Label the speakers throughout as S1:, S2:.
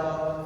S1: သ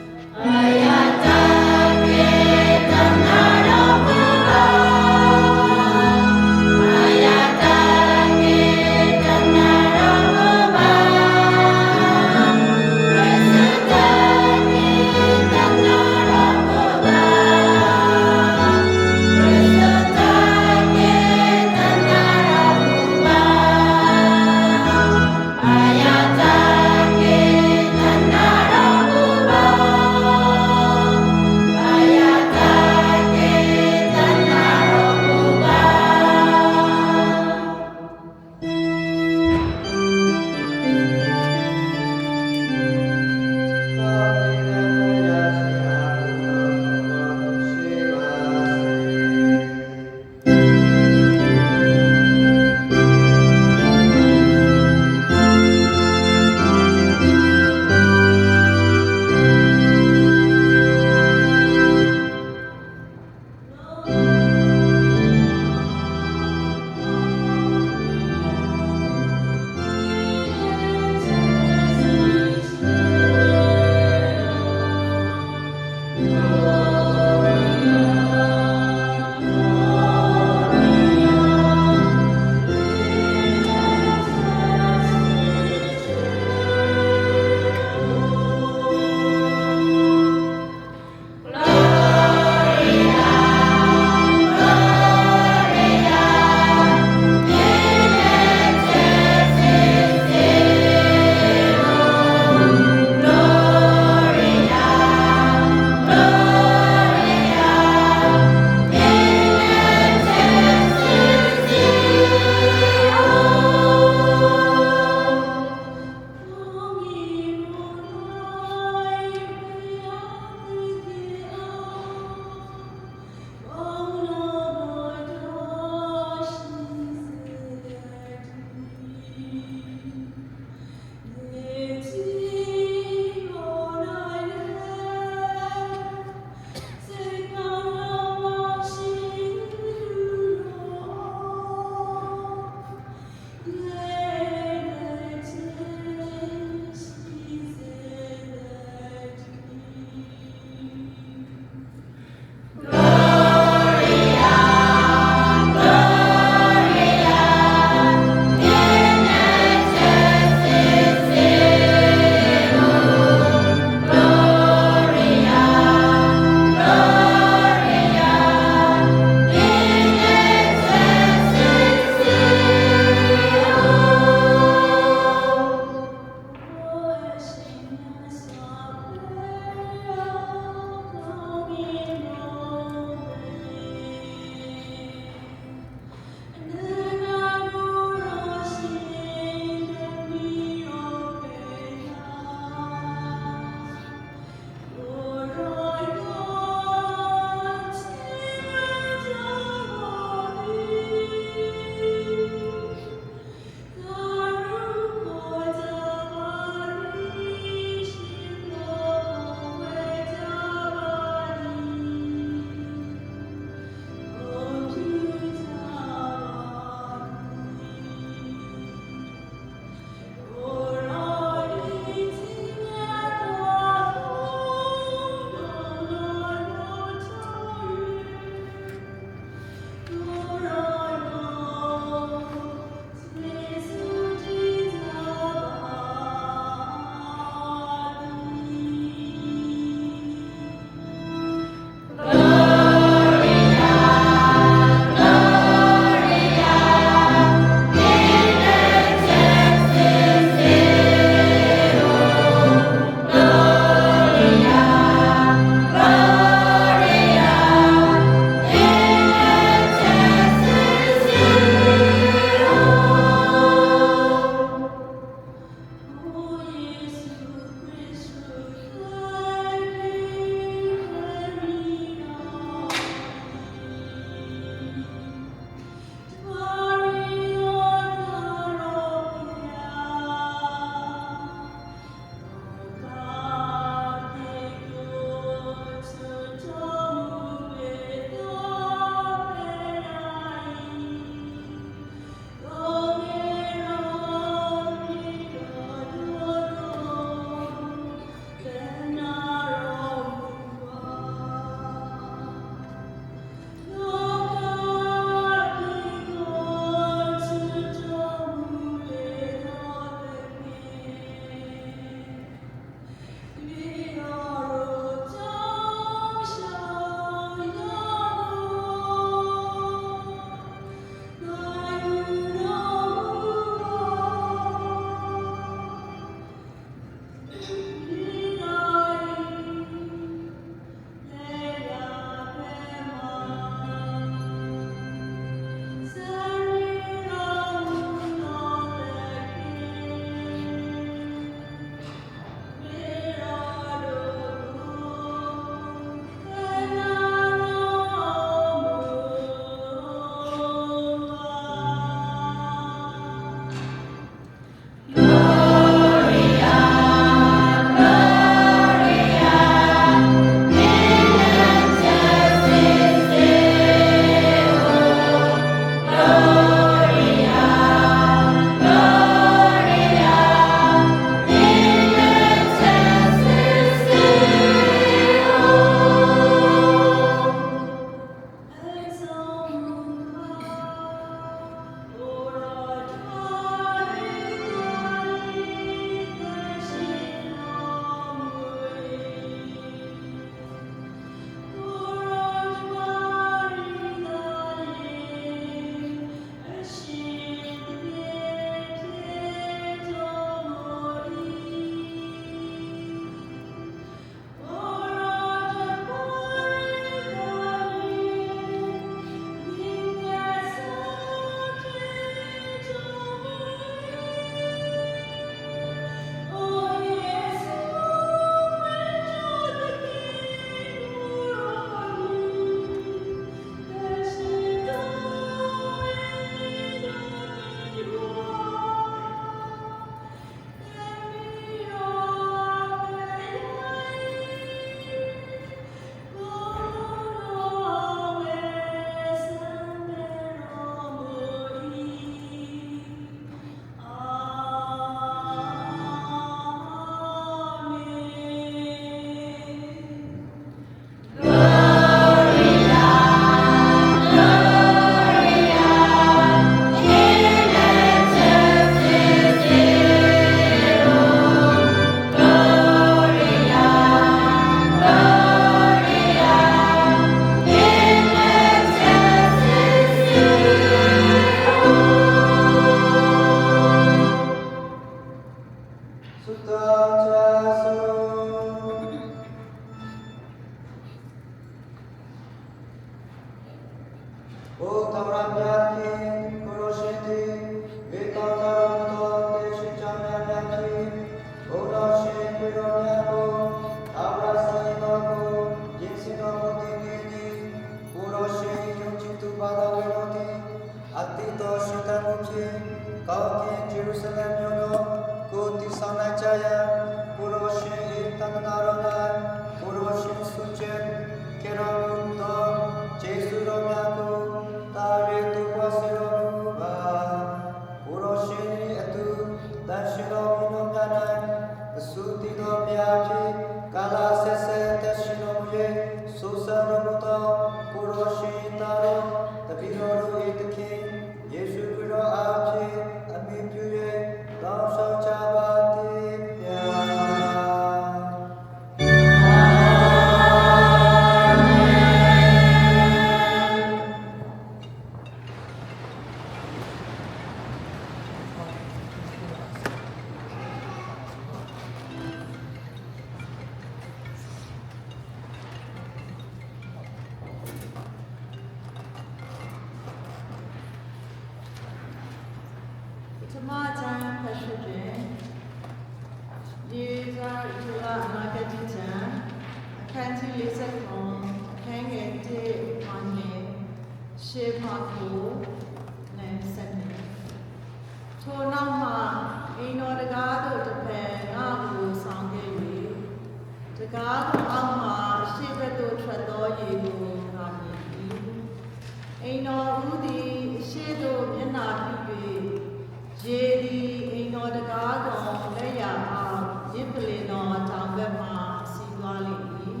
S1: တော်တကားတော်လက်ရအောင်ရစ်ပလင်တော်တောင်ဘက်မှစီးသွားလိမ့်မည်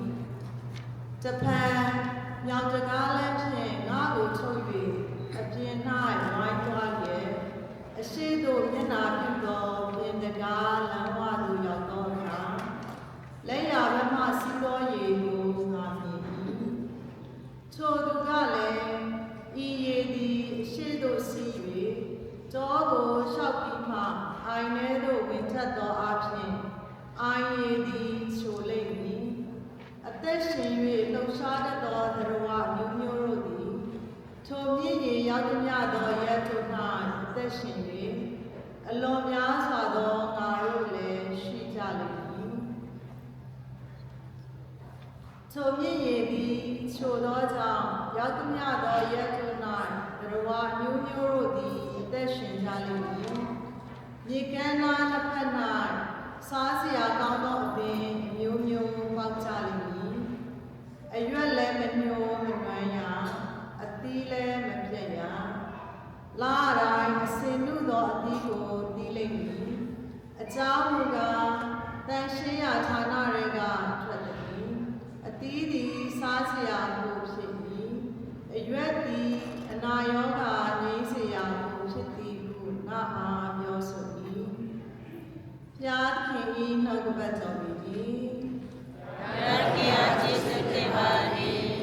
S1: တဖန်မြောင်တကားလည်းဖြင့်ငါ့ကိုထုတ်၍အပြင်၌ဝိုင်းသွားရဲ့အရှိတို့မျက်နာပြုသောပြင်တကားလမ်းဝသို့ရောက်သောအခါလက်ရဘက်မှစီးသောရေကိုငါမြင်၏ထိုသူကလည်းဤရေသည်အရှိတို့စီး၍တောကိုလျှောက်ပြီးမှအိုင်ထဲသို့ဝင်ထက်သောအဖြစ်အိုင်ရည်သည်ချိုလိမ့်မည်အသက်ရှင်၍လှုပ်ရှားတတ်သောသရဝမျိုးမျိုးတို့သည်ထိုမြင့်ရည်ရောက်သည်များသောရက်တို့၌အသက်ရှင်၍အလွန်များစွာသောငါတို့လည်းရှိကြလိမ့်မည်ထိုမြင့်ရည်သည်ချိုသောကြောင့်ရောက်သည်များသောရက်တို့၌သရဝမျိုးမျိုးတို့သည်အသက်ရှင်ကြလိမ့်မည်မြေကမ်းနားတစ်ဖက်၌စားစရာကောင်းသောအပင်မျိုးမျိုးပေါက်ကြလိမ့်မည်အရွက်လည်းမညှိုးမနှွမ်းရအသီးလည်းမပြတ်ရလာတိုင်းအစင်နုသောအသီးကိုတီးလိမ့်မည်အကြောင်းမူကားတန်ရှင်းရာဌာနတွေကထွက်သည်အသီးသည်စားစရာကိုဖြစ်သည်အရွက်သည်အနာရောဂါငြိမ်းစေရာကိုဖြစ်သည်ဟုငါအားပြောဆို၏ဖျားခင်၏နှုတ်ကပတ်တော်မူ၏
S2: ဘုရားခင်အားကျေးဇူးတင်ပါသည်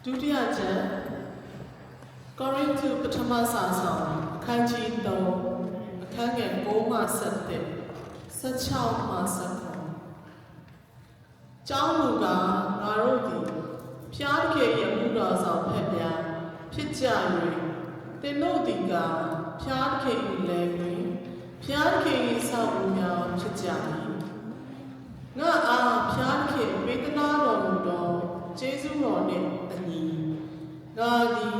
S3: ဒုတိယချက်ကောရိန္သုပထမစာဆောင်အခန်းကြီး3အခန်းငယ်9မှ17 16မှ19ကျောင်းမူကားငါတို့သည်ဖျားတကယ်ရမှုတော်ဆောင်ဖက်များဖြစ်ကြ၍သင်တို့သည်ကဖျားတကယ်၏လည်းတွင်ဖျားတကယ်၏ဆောက်မှုများဖြစ်ကြ၏ငါအားဖျားတကယ်ဝေဒနာတော်မူသောကျေးဇူးတော်နှင့်အညီငါသည်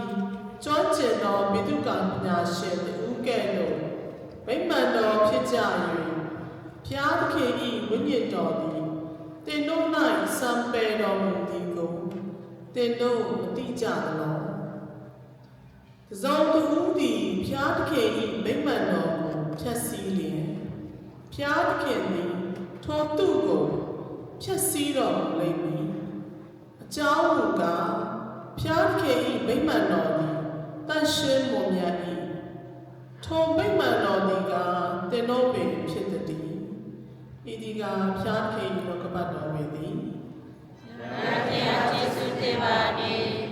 S3: ကျွမ်းကျင်သောမိတုကပညာရှင်ဦးကဲ့သို့ဗိမာန်တော်ဖြစ်ကြ၍ဖျားတကယ်၏ဝိညာဉ်တော်သည်သင်တို့၌စံပယ်တော်မူသည်ကိုသင်တို့မသိကြသလော။ဇောင်းသူသည်ဖျားတကယ်၏ဗိမာန်တော်ကိုဖျက်ဆီးလျင်ဖျားတကယ်သည်ထိုသူကိုဖျက်ဆီးတော်မူလိမ့်မည်။အကြောင်းမူကားဖျားတကယ်၏ဗိမာန်တော်သည်တန်ရှင်းမွန်မြတ်၏ထိုဗိမာန်တော်သည်ကသင်တို့ပင်ဖြစ်သည်။ဤဒီကဖျားတကယ်၏လောကပတ်တော်ဝေသည်
S2: ဘုရားကျေးဇူးတင်ပါတယ်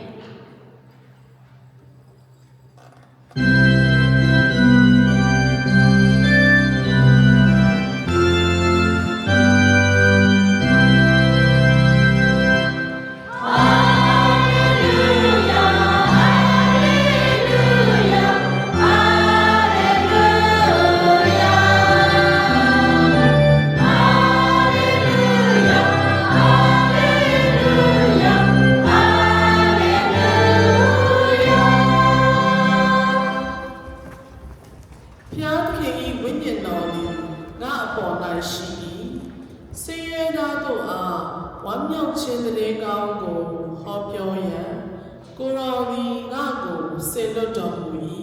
S3: ဖျားသခင်၏ဝိညာဉ်တော်သည်ငါအပေါ်၌ရှိ၏ဆင်းရဲသားတို့အားဝမ်းမြောက်ခြင်းတည်းကောင်းကိုဟောပြောရန်ကိုယ်တော်သည်ငါကိုစေလွတ်တော်မူ၏